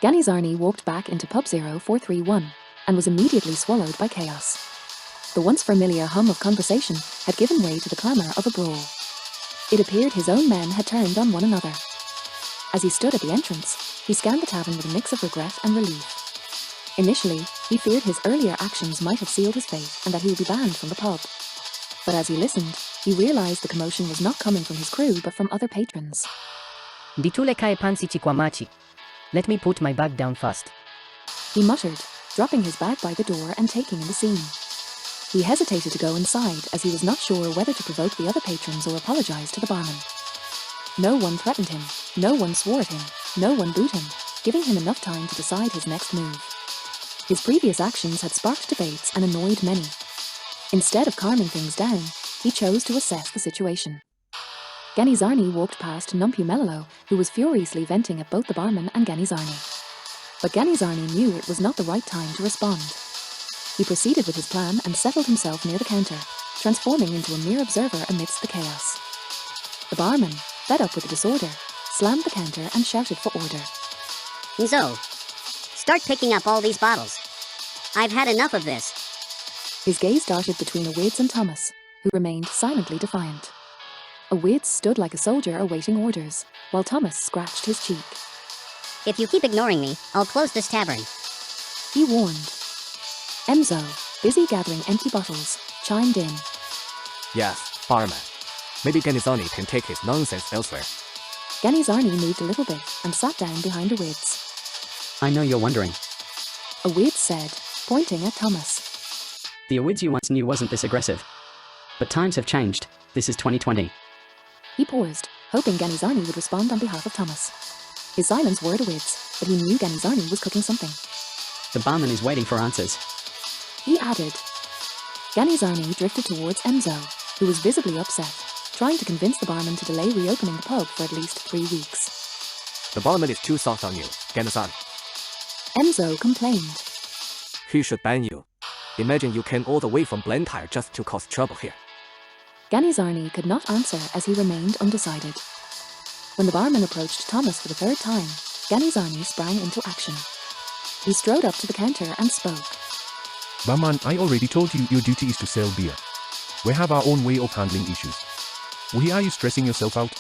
Ganizarni walked back into Pub 0431 and was immediately swallowed by chaos. The once familiar hum of conversation had given way to the clamour of a brawl. It appeared his own men had turned on one another. As he stood at the entrance, he scanned the tavern with a mix of regret and relief. Initially, he feared his earlier actions might have sealed his fate and that he would be banned from the pub. But as he listened, he realised the commotion was not coming from his crew but from other patrons. Ditule kae pansi chikwamachi. Let me put my bag down first. He muttered, dropping his bag by the door and taking in the scene. He hesitated to go inside as he was not sure whether to provoke the other patrons or apologise to the barman. No one threatened him, no one swore at him, no one booed him, giving him enough time to decide his next move. His previous actions had sparked debates and annoyed many. Instead of calming things down, he chose to assess the situation. Ganizarni walked past Numpumelelo, who was furiously venting at both the barman and Ganizarni. But Ganizarni knew it was not the right time to respond. He proceeded with his plan and settled himself near the counter, transforming into a mere observer amidst the chaos. The barman, fed up with the disorder, slammed the counter and shouted for order. Zo, start picking up all these bottles. I've had enough of this. His gaze darted between Awids and Thomas, who remained silently defiant. Awids stood like a soldier awaiting orders, while Thomas scratched his cheek. If you keep ignoring me, I'll close this tavern. He warned. Emzo, busy gathering empty bottles, chimed in. Yes, barman. Maybe Ganizarni can take his nonsense elsewhere. Ganizarni moved a little bit and sat down behind Awids. I know you're wondering. Awids said, pointing at Thomas. The Awids you once knew wasn't this aggressive. But times have changed. This is 2020. He paused, hoping Ganizarni would respond on behalf of Thomas. His silence worried Awids, but he knew Ganizarni was cooking something. The barman is waiting for answers. He added. Ganizarni drifted towards Emzo, who was visibly upset, trying to convince the barman to delay reopening the pub for at least 3 weeks. The barman is too soft on you, Ganizarni. Emzo complained. He should ban you. Imagine you came all the way from Blantyre just to cause trouble here. Ganizarni could not answer as he remained undecided. When the barman approached Thomas for the third time, Ganizarni sprang into action. He strode up to the counter and spoke. Barman, I already told you your duty is to sell beer. We have our own way of handling issues. Why are you stressing yourself out?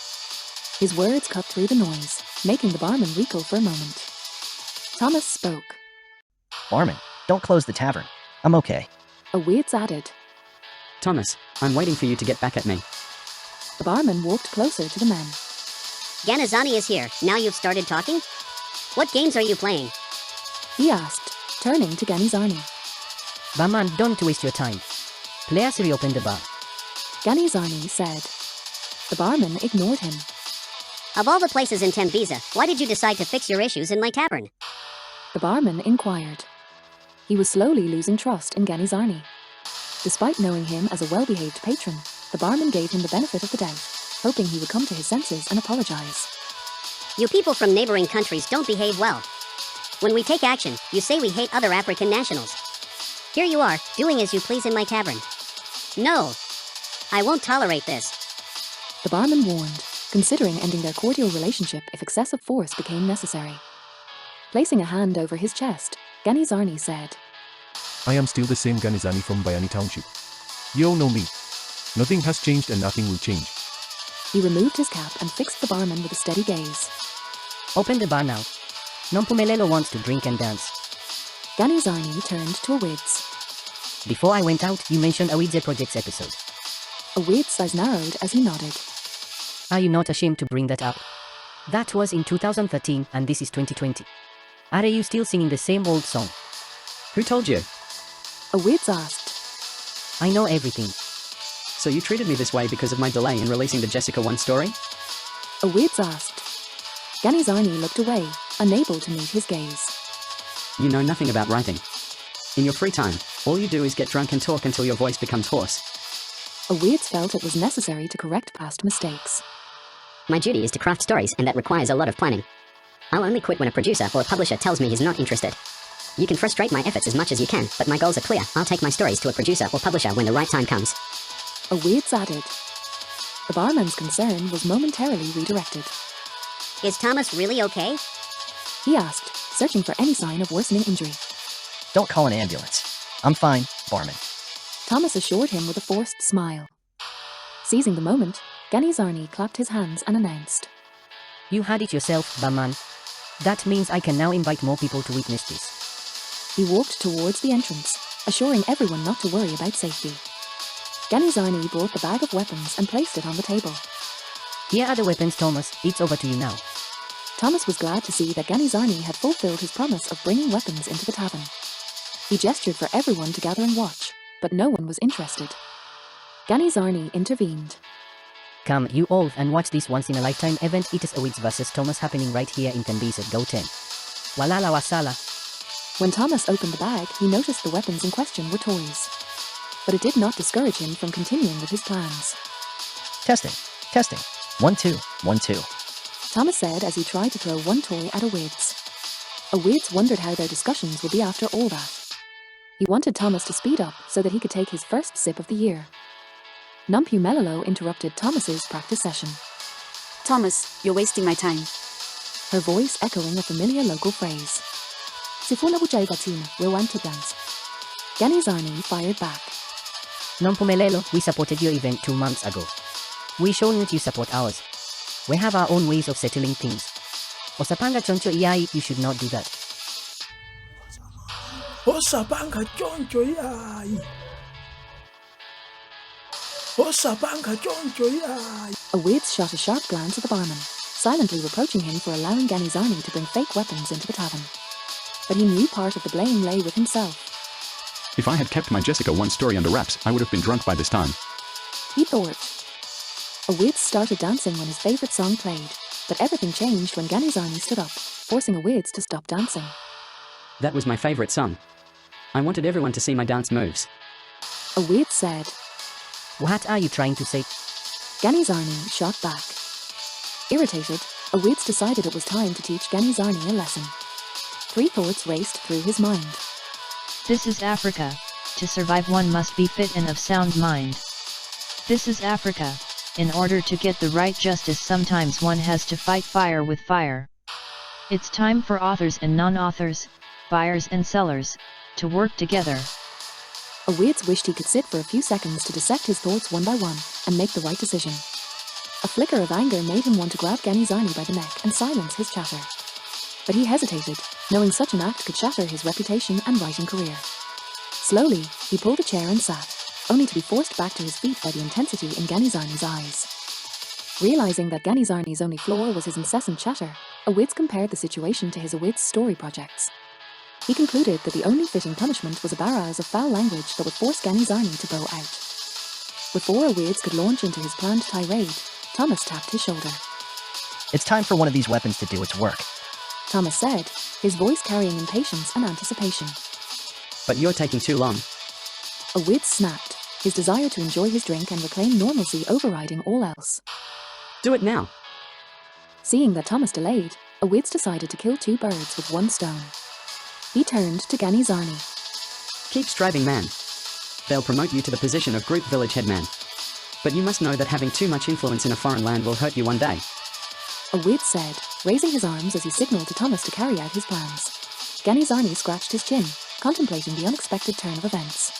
His words cut through the noise, making the barman recoil for a moment. Thomas spoke. Barman, don't close the tavern. I'm okay. Awids added. Thomas, I'm waiting for you to get back at me. The barman walked closer to the men. Ganizarni is here, now you've started talking? What games are you playing? He asked, turning to Ganizarni. Barman, don't waste your time. Please reopen the bar. Ganizarni said. The barman ignored him. Of all the places in Tembiza, why did you decide to fix your issues in my tavern? The barman inquired. He was slowly losing trust in Ganizarni. Despite knowing him as a well-behaved patron, the barman gave him the benefit of the doubt, hoping he would come to his senses and apologize. You people from neighboring countries don't behave well. When we take action, you say we hate other African nationals. Here you are, doing as you please in my tavern. No, I won't tolerate this. The barman warned, considering ending their cordial relationship if excessive force became necessary. Placing a hand over his chest, Ganizarni said, I am still the same Ganizarni from Bayani Township. You all know me. Nothing has changed and nothing will change. He removed his cap and fixed the barman with a steady gaze. Open the bar now. Numpumelelo wants to drink and dance. Ganizarni turned to Awids. Before I went out, you mentioned Awidze Project's episode. Awids' eyes narrowed as he nodded. Are you not ashamed to bring that up? That was in 2013 and this is 2020. Are you still singing the same old song? Who told you? Awids asked. I know everything. So you treated me this way because of my delay in releasing the Jessica 1 story? Awids asked. Ganizarni looked away, unable to meet his gaze. You know nothing about writing. In your free time, all you do is get drunk and talk until your voice becomes hoarse. Awids felt it was necessary to correct past mistakes. My duty is to craft stories, and that requires a lot of planning. I'll only quit when a producer or a publisher tells me he's not interested. You can frustrate my efforts as much as you can, but my goals are clear. I'll take my stories to a producer or publisher when the right time comes. Awids added. The barman's concern was momentarily redirected. Is Thomas really okay? He asked, searching for any sign of worsening injury. Don't call an ambulance. I'm fine, barman. Thomas assured him with a forced smile. Seizing the moment, Ganizarni clapped his hands and announced, You had it yourself, barman. That means I can now invite more people to witness this. He walked towards the entrance, assuring everyone not to worry about safety. Ganizarni brought the bag of weapons and placed it on the table. Here are the weapons, Thomas. It's over to you now. Thomas was glad to see that Ganizarni had fulfilled his promise of bringing weapons into the tavern. He gestured for everyone to gather and watch, but no one was interested. Ganizarni intervened. Come, you all, and watch this once-in-a-lifetime event. It is Awids vs. Thomas happening right here in Tembisa. Go 10. Walala wasala. When Thomas opened the bag, he noticed the weapons in question were toys. But it did not discourage him from continuing with his plans. Testing. 1, 2, 1, 2. Thomas said as he tried to throw one toy at Awids. Awids wondered how their discussions would be after all that. He wanted Thomas to speed up so that he could take his first sip of the year. Numpu Melilo interrupted Thomas's practice session. Thomas, you're wasting my time. Her voice echoing a familiar local phrase. Sifuna Bujaivatina, we want to dance. Ganizarni fired back. Nompumelelo, we supported your event 2 months ago. We shown that you support ours. We have our own ways of settling things. Osapanga choncho iai, you should not do that. Osapanga choncho iai. Osapanga choncho iai. Awids shot a sharp glance at the barman, silently reproaching him for allowing Ganizarni to bring fake weapons into the tavern. But he knew part of the blame lay with himself. If I had kept my Jessica 1 story under wraps, I would have been drunk by this time. He thought. Awids started dancing when his favorite song played, but everything changed when Ganizarni stood up, forcing Awids to stop dancing. That was my favorite song. I wanted everyone to see my dance moves. Awids said. What are you trying to say? Ganizarni shot back. Irritated, Awids decided it was time to teach Ganizarni a lesson. 3 thoughts raced through his mind. This is Africa. To survive one must be fit and of sound mind. This is Africa. In order to get the right justice sometimes one has to fight fire with fire. It's time for authors and non-authors, buyers and sellers, to work together. Awids wished he could sit for a few seconds to dissect his thoughts one by one and make the right decision. A flicker of anger made him want to grab Ganizarni by the neck and silence his chatter. But he hesitated, knowing such an act could shatter his reputation and writing career. Slowly, he pulled a chair and sat, only to be forced back to his feet by the intensity in Ganizarni's eyes. Realizing that Ganizarni's only flaw was his incessant chatter, Awids compared the situation to his Awids story projects. He concluded that the only fitting punishment was a barrage of foul language that would force Ganizarni to bow out. Before Awids could launch into his planned tirade, Thomas tapped his shoulder. It's time for one of these weapons to do its work. Thomas said, his voice carrying impatience and anticipation. But you're taking too long. Awids snapped, his desire to enjoy his drink and reclaim normalcy overriding all else. Do it now. Seeing that Thomas delayed, Awids decided to kill 2 birds with 1 stone. He turned to Ganizarni. Keep striving, man. They'll promote you to the position of group village headman. But you must know that having too much influence in a foreign land will hurt you one day. Awids said, raising his arms as he signaled to Thomas to carry out his plans. Ganizarni scratched his chin, contemplating the unexpected turn of events.